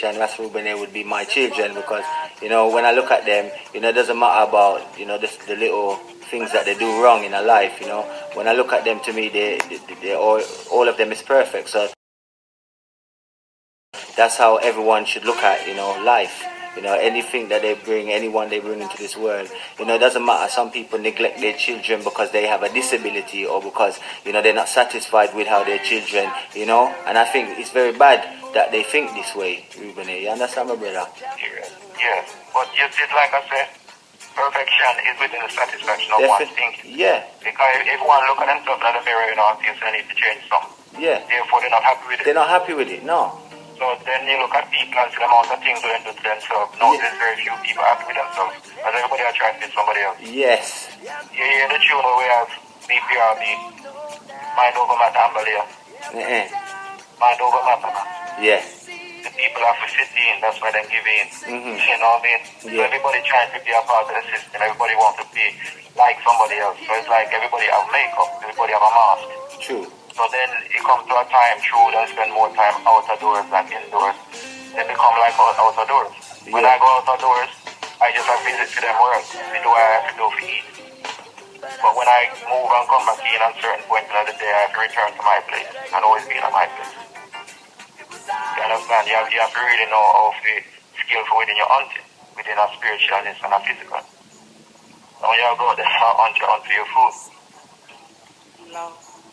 and Ras Reubeneer would be my children, because when I look at them, it doesn't matter about the little things that they do wrong in a life. When I look at them, to me, they all of them is perfect. So that's how everyone should look at life. Anything that anyone they bring into this world, it doesn't matter. Some people neglect their children because they have a disability, or because they're not satisfied with how their children, and I think it's very bad that they think this way, Reubeneer. You understand, my brother? Yes, but you see, like I said, perfection is within the satisfaction of one thinking. Yeah. Because if one look at themselves in the mirror, and thinks they need to change something. Yeah. Therefore, they're not happy with it. They're not happy with it, no. So then you look at people and see the amount of things they do to themselves. No, there's very few people happy with themselves. Because everybody are trying to be somebody else. Yes. You hear the tune where we have BPRB, Mind Over Matter, Ambalia. Mind Over Matter. Yeah. The people have to sit in, that's why they give in. You know what I mean? Yeah. So everybody trying to be a part of the system. Everybody wants to be like somebody else. So it's like everybody have makeup, everybody have a mask. True. So then it comes to a time, true, they spend more time out of doors than indoors. They become like out of doors. When I go out of doors, I just have to visit to them world. They do what I have to do for eat. But when I move and come back in at certain point of the day, I have to return to my place and always be at my place. You understand? You have to really know how to be skillful within your hunting, within a spiritualness and a physical. And when you go out there onto your food.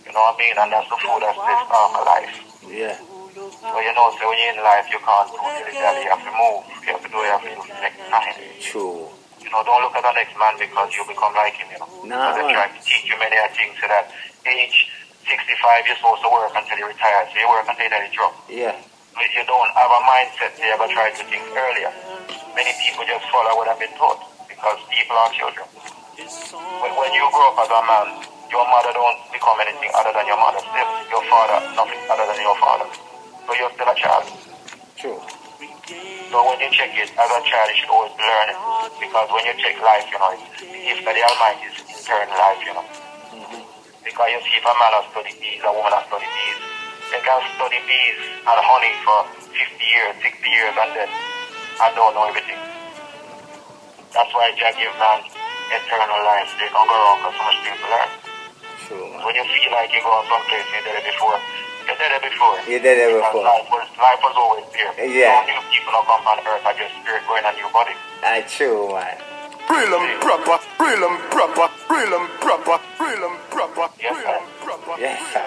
You know what I mean? And that's the food that's this part of life. Yeah. But so when you're in life, you can't do dilly-dally. You have to move. You have to do what you have to do for the next time. True. Don't look at the next man because you become like him, Nah. Because they try to teach you many things so that age 65, you're supposed to work until you retire. So you work until you drop. Yeah. But you don't have a mindset to ever try to think earlier. Many people just follow what have been taught because people are children. When you grow up as a man, your mother don't become anything other than your mother. Still, your father, nothing other than your father. So you're still a child. True. So when you check it, as a child, you should always be learning. Because when you check life, it's the gift of the Almighty is eternal life, Because you see, if a man has studied bees, a woman has studied bees, they can study bees and honey for 50 years, 60 years, and then I don't know everything. That's why God gives man eternal life. They don't go around because so much things to learn. True, man. When you feel like you go on someplace and you did it before, you did it before. You did it before. Life was always there. Yeah. No new people don't come on earth, I just spirit going a new body. True, man. Real and proper, real and proper, real and proper, real and proper. Yes, sir. Yes, sir.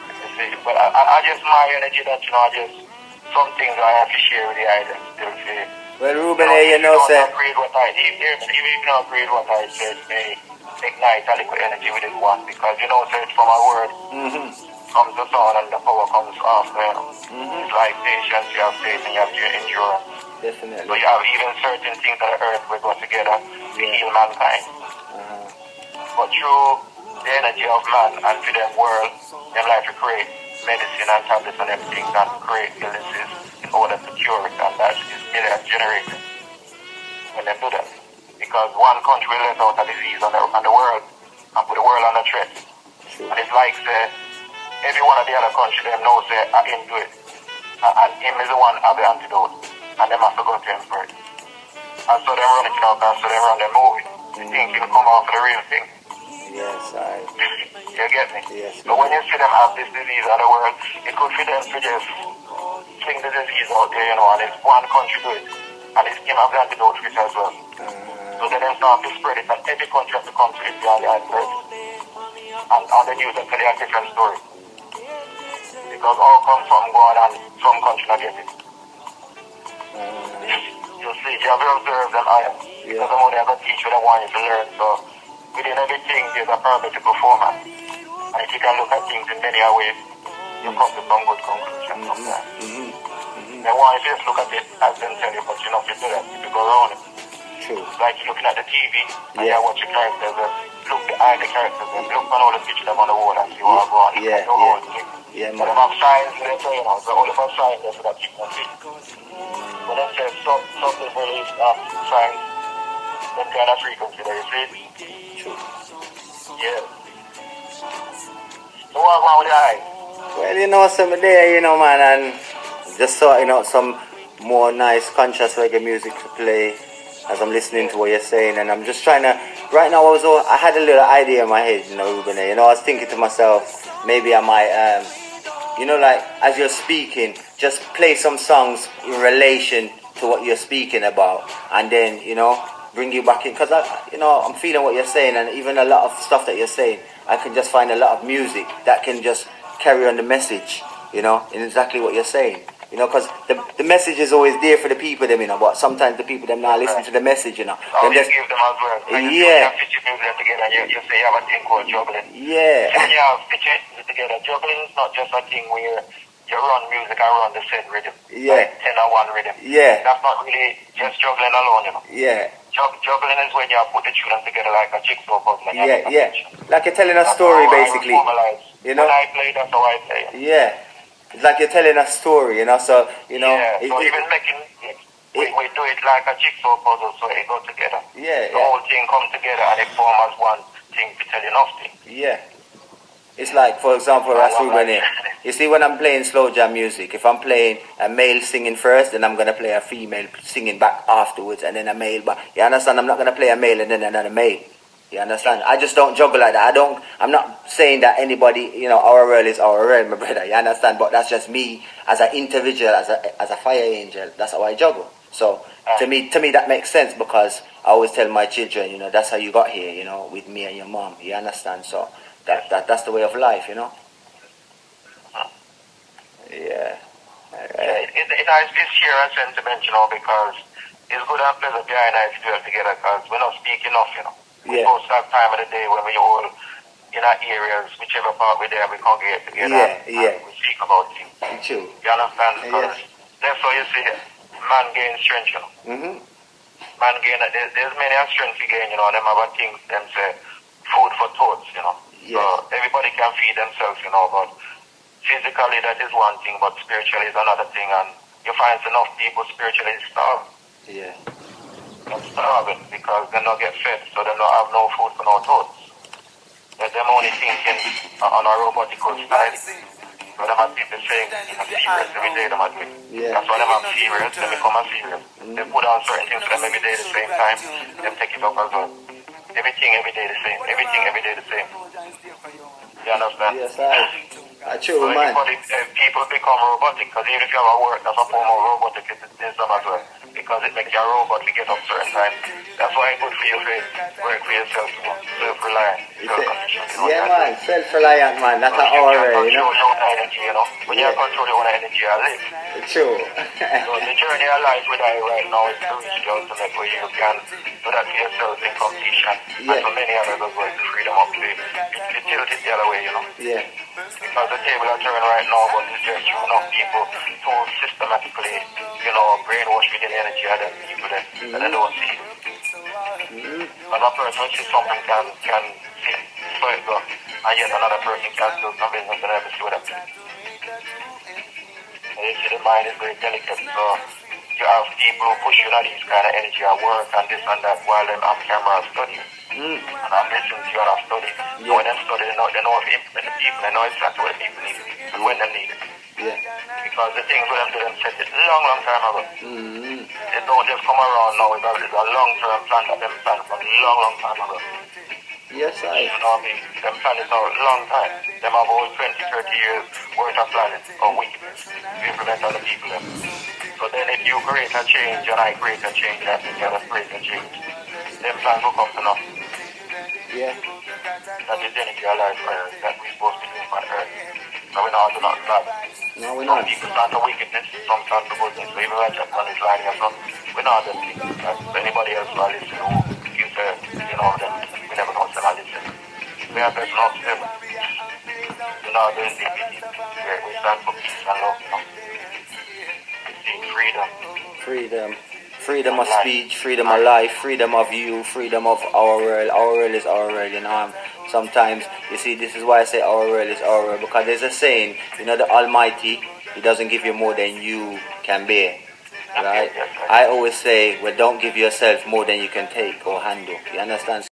You see, but I just my energy that some things I have to share with the island still see. Well, Reubeneer, sir. Even if you don't agree with what I said, may ignite a little energy within one because so it's from a word comes the sound and the power comes after. It's like patience, you have faith, and you have your endurance. Definitely. So you have even certain things on the earth will go together to heal mankind. But through the energy of man and to them world, they like to create medicine and tablets and everything and create illnesses in order to cure it, and that is millions generated when they do that. Because one country will let out a disease on the world and put the world under threat. And it's like every one of the other countries they know I him do it. And him is the one of the antidote. And they have to go to him first. And so they run it and so they run the movie. They think he'll come off for the real thing. Yes, I. You get me? Yes. So when you see them have this disease in the world, it could for them to just fling the disease out there, and it's one country do it. And it's him have the antidote for it as well. So then they start to spread it, and every country has to come to it beyond the iceberg. And on the news, they tell you a different story. Because all come from God, and some country not get it. You see, you have to observe them iron. Because I'm only going to teach you what I want you to learn. So within everything, there's a parametric performance. And if you can look at things in many ways, you come to some good conclusions from that. They want you to just look at it as them tell you, but you know, if you do that, if you go around it. True. Like you're looking at the TV, and you watch the characters, and look behind the characters, and look on all the pictures on the wall, and see what go on. Yeah, man. But they have signs, they tell you, so all of our signs, that's what you can see. When they say something released signs, that kind of frequency, there you see it? True. Yeah. So what about with the eye? Well, some there, man, and just saw, some more nice, conscious reggae music to play as I'm listening to what you're saying, and I'm just trying to. Right now, I had a little idea in my head, Reubeneer. I was thinking to myself, maybe I might, like as you're speaking, just play some songs in relation to what you're speaking about, and then bring you back in, because I'm feeling what you're saying, and even a lot of stuff that you're saying, I can just find a lot of music that can just carry on the message, in exactly what you're saying. Because the message is always there for the people, but sometimes the people them not listen to the message, Oh, you just give them as well. When you have to music together, you say you have a thing called juggling. Yeah. So when you have to together, juggling is not just a thing where you run music and run the same rhythm. Yeah. Like 10 or 1 rhythm. Yeah. That's not really just juggling alone, Yeah. Juggling is when you put the children together like a jigsaw puzzle. Yeah. Like you're telling a story, basically. When I play, that's how I play. Yeah. It's like you're telling a story, so, Yeah, so even making it, we do it like a jigsaw puzzle, so it goes together. Yeah, the whole thing comes together and it forms as one thing to tell you nothing. Yeah. It's like, for example, Ras Reubeneer. You see, when I'm playing slow jam music, if I'm playing a male singing first, then I'm going to play a female singing back afterwards, and then a male back. You understand? I'm not going to play a male and then another male. You understand? I just don't juggle like that. I'm not saying that anybody, our world is our world, my brother. You understand? But that's just me as an individual, as a fire angel. That's how I juggle. So to me that makes sense, because I always tell my children, that's how you got here, with me and your mom. You understand? So that's the way of life, Yeah. Yeah, it's here a sentiment, because it's good and pleasant behind us to do together, because we're not speaking enough, We both have time of the day when we all in our areas, whichever part we're there, we congregate together and we speak about things. True. You understand? Because that's how you see man gain strength, Man gain, there's many strength you gain, and them have a thing, them say, food for thoughts, So everybody can feed themselves, but physically that is one thing, but spiritually is another thing, and you find enough people spiritually starved. Yeah. They're starving because they don't get fed, so they don't have no food for no thoughts. They're only thinking on a robotical style. So they have people saying, serious every day, they have it. That's why they have serious, they become a serious. They put on certain things for them every day at the same time, they take it up as well. Everything every day the same, everything every day the same. You understand? Yes, true, so man. People become robotic, because even if you have a work, that's a form of robotic in some as well. Because it makes you a robot to get up certain time. That's why it's good for you to work for yourself, self-reliant, self-control. Yeah, man, self-reliant, man. That's an aura, When you control your own energy, you live. True. So the journey of life with I right now is to reach the ultimate where you can do that for yourself in completion. And for many others as well, the freedom of play. You tilt it the other way, Yeah. Because the table are turning right now, but it's just enough people to systematically, brainwash with the energy of them people that they don't see. And a person which is something can see so it goes, and yet another person can do something and never see what happens. And you see the mind is very delicate, so you have people who push you on these kind of energy at work and this and that while them on camera studying. And I'm listening to you and I'm studying. And when they study, they know how to implement the people, they know exactly what the people need and when they need it. Because the things with them do them set it long time ago. They don't just come around now, it's a long-term plan that them plan from long time ago. Yes, You know what I mean? Them plan it out a long time. Them have over 20, 30 years worth of planning or weakness to implement on the people them. So then if you create a change and I create a change, that means you have to create a change. Them plans will come to nothing. Yeah. That is the energy of life that we're supposed to be doing on earth. So we're not do not bad. No, we're Some not. people start to wickedness, some start to goodness. So even right just on this line here, so we're not doing things. So anybody else who listen who you say, them, we never know to listen. We are person of them. We're not doing things. We stand for peace and love, We seek freedom. Freedom of speech, freedom of life, freedom of you, freedom of our world. Our world is our world, Sometimes, you see, this is why I say our world is our world, because there's a saying, the Almighty, He doesn't give you more than you can bear, right? I always say, well, don't give yourself more than you can take or handle, you understand?